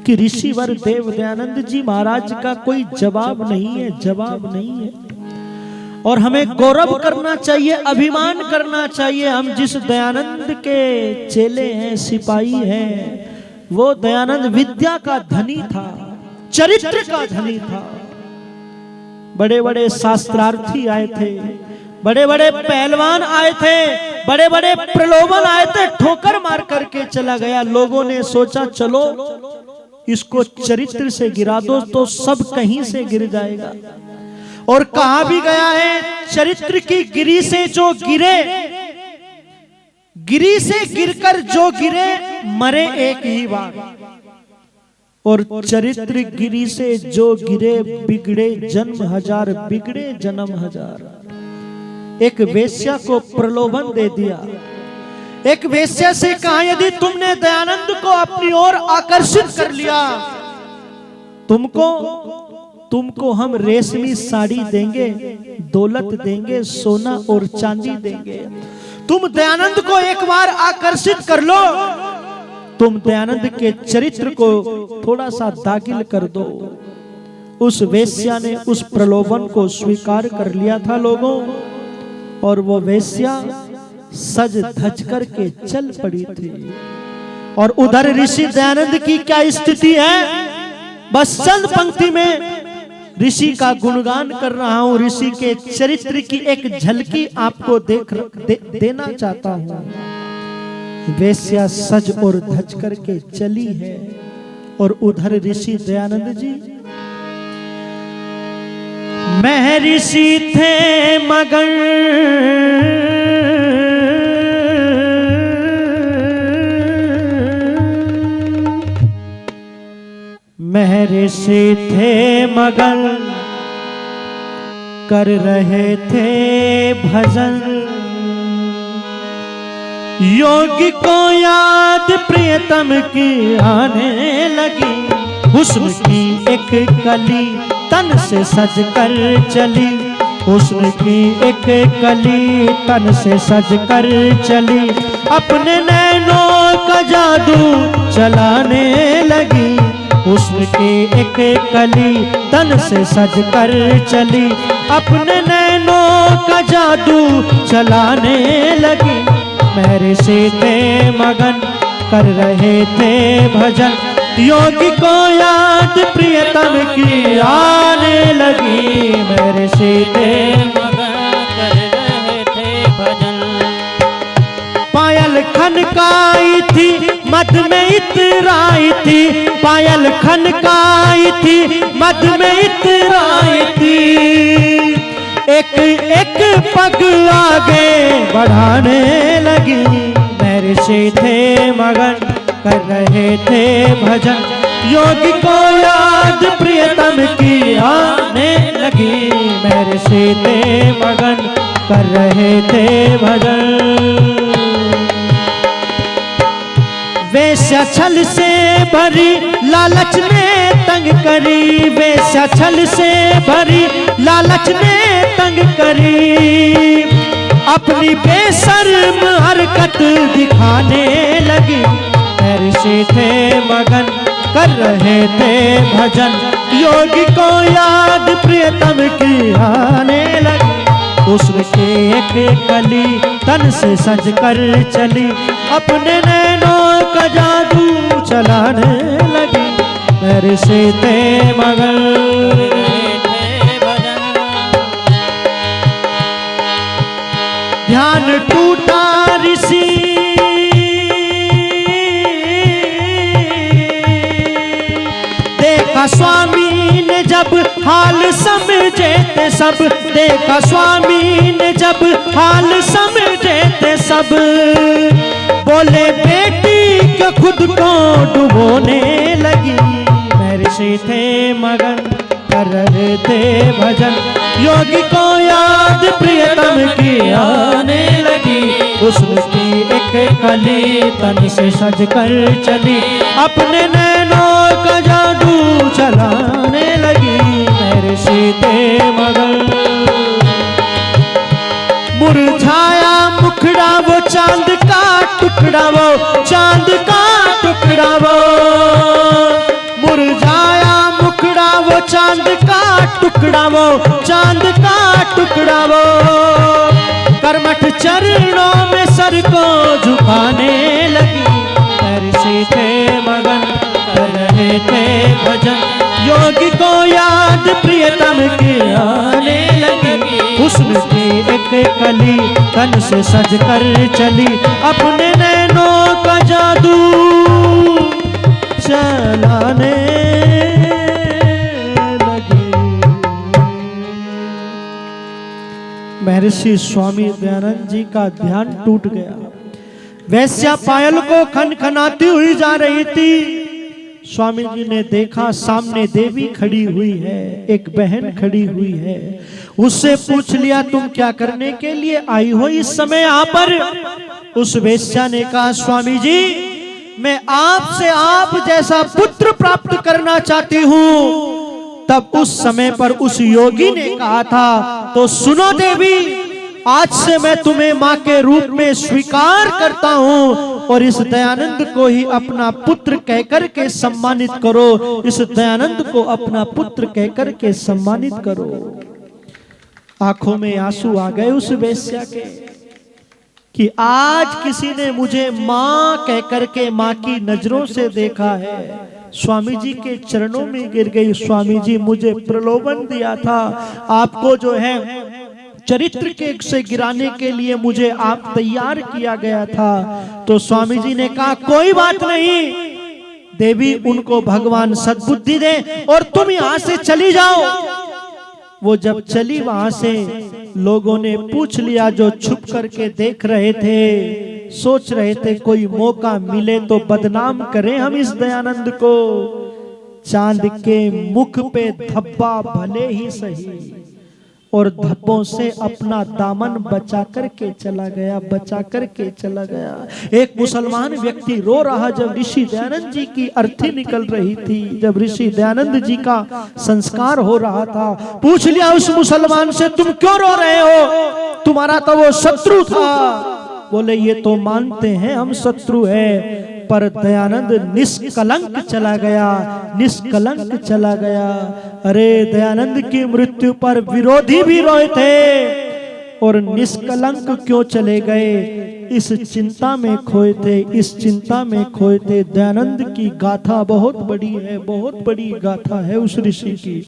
कि ऋषिवर देव दयानंद जी महाराज का कोई जवाब नहीं है, जवाब नहीं है। और हमें गौरव करना चाहिए, अभिमान करना चाहिए। हम जिस दयानंद के चेले हैं, सिपाही हैं, वो दयानंद विद्या का धनी था, चरित्र का धनी था। बड़े बड़े शास्त्रार्थी आए थे, बड़े बड़े पहलवान आए थे, बड़े बड़े प्रलोभन आए थे, ठोकर मार करके चला गया। लोगों ने सोचा चलो इसको चरित्र से गिरा दो तो सब कहीं से गिर जाएगा। और कहा भी गया है, चरित्र की गिरी से जो गिरे, गिरी से गिरकर जो गिरे मरे एक ही बार। और चरित्र गिरी से जो गिरे बिगड़े जन्म हजार, बिगड़े जन्म हजार। एक वेश्या को प्रलोभन दे दिया। एक वेश्या से कहा, यदि तुमने दयानंद को अपनी ओर आकर्षित कर लिया, तुमको हम रेशमी साड़ी देंगे, दौलत देंगे, सोना और चांदी देंगे। तुम दयानंद को एक बार आकर्षित कर लो, तुम दयानंद के चरित्र को थोड़ा सा दाखिल कर दो। उस वेश्या ने उस प्रलोभन को स्वीकार कर लिया था लोगों, और वो वेश्या सज धज करके चल पड़ी थी। और उधर ऋषि दयानंद की क्या स्थिति है, बस चंद पंक्ति में ऋषि का गुणगान कर रहा हूं। ऋषि के चरित्र की एक झलकी आपको देना चाहता हूं। वेश्या सज और धज करके चली है, और उधर ऋषि दयानंद जी, महर्षि थे मगन महर्षि थे मगन, कर रहे थे भजन। योगी को याद प्रियतम की आने लगी, हुस्न की एक कली तन से सज कर चली, हुस्न की एक कली तन से सज कर चली, अपने नैनों का जादू चलाने लगी। हुस्न की एक कली तन से सज कर चली, अपने नैनों का जादू चलाने लगी। महर्षि थे मगन, कर रहे थे भजन, योगी को याद प्रियतम की आने लगी। महर्षि थे मगन, कर रहे थे भजन। पायल खनकाई थी, मद में इतराई थी, पायल खनकाई थी, मद में इतराई थी। एक एक पग आगे बढ़ाने लगी। महर्षि थे मगन, कर रहे थे भजन, योगी को याद प्रियतम की आने लगी। महर्षि थे मगन, कर रहे थे भजन। वेश्या छल से भरी लालच ने तंग करी, वेश्या छल से भरी लालच ने तंग करी, अपनी बेशर्म हरकत दिखाने लगी। महर्षि थे मगन, कर रहे थे भजन, योगी को याद प्रियतम की आने लगी। हुस्न की एक कली तन से सज कर चली, अपने नैनों का जादू चलाने लगी। महर्षि थे मगन, ध्यान टूटा ऋषि देखा स्वामी ने जब हाल समझे थे सब, देखा स्वामी ने जब हाल समझे थे सब, बोले बेटी को खुद को डुबोने लगी। महर्षि थे मगन, कर रहे थे भजन, योगी को याद प्रियतम की आने लगी। हुस्न की एक कली तन से सज कर चली, अपने नैनों का जादू चलाने लगी। महर्षि थे मगन, मुरझाया मुखड़ा वो चांद का टुकड़ा, वो चांद का टुकड़ा, वो टुकड़ा वो, चांद का टुकड़ा वो, कर्मठ चरणों में सर को झुकाने लगी। ऋषि थे मगन कर रहे थे भजन, योगी को याद प्रियतम की आने लगी। हुस्न की एक कली तन से सज कर चली, अपने नैनों का जादू चलाने लगी। महर्षि स्वामी दयानंद जी का ध्यान टूट गया। वैश्या पायल को खनखनाती हुई जा रही थी। स्वामी जी ने देखा सामने देवी खड़ी हुई है, एक बहन खड़ी हुई है। उससे पूछ लिया तुम क्या करने के लिए आई हो इस समय यहाँ पर? उस वेश्या ने कहा स्वामी जी मैं आपसे आप जैसा पुत्र प्राप्त करना चाहती हूँ। तब उस समय पर उस योगी ने कहा था तो सुनो देवी, आज से मैं तुम्हें माँ के रूप में स्वीकार करता हूँ और इस दयानंद को ही अपना पुत्र कहकर के सम्मानित करो। इस दयानंद को अपना पुत्र कहकर के सम्मानित करो। आंखों में आंसू आ गए उस वेश्या के कि आज किसी ने मुझे माँ कहकर के माँ की नजरों से देखा है। स्वामी जी के चरणों में गिर गई। स्वामी जी मुझे प्रलोभन दिया था, आपको जो है चरित्र के से गिराने के लिए मुझे आप तैयार किया गया था। तो स्वामी जी ने कहा कोई बात नहीं देवी, उनको भगवान सद्बुद्धि दे और तुम यहाँ से चली जाओ। वो जब चली वहां से लोगों ने पूछ लिया, जो छुप करके देख रहे थे, सोच रहे थे कोई मौका मिले तो बदनाम करें हम इस दयानंद को। चांद के मुख पे धब्बा भले ही सही, और धब्बों से अपना दामन बचा करके चला गया, बचा करके चला गया। एक मुसलमान व्यक्ति रो रहा जब ऋषि दयानंद जी की अर्थी निकल रही थी, जब ऋषि दयानंद जी का संस्कार हो रहा था। पूछ लिया उस मुसलमान से तुम क्यों रो रहे हो, तुम्हारा तो वो शत्रु था। बोले ये तो मानते हैं हम शत्रु है, पर दयानंद निष्कलंक चला गया, निष्कलंक चला गया। अरे दयानंद की मृत्यु पर विरोधी भी रोए थे और निष्कलंक क्यों चले गए, इस चिंता में खोए थे, इस चिंता में खोए थे। दयानंद की गाथा बहुत बड़ी है, बहुत बड़ी गाथा है उस ऋषि की।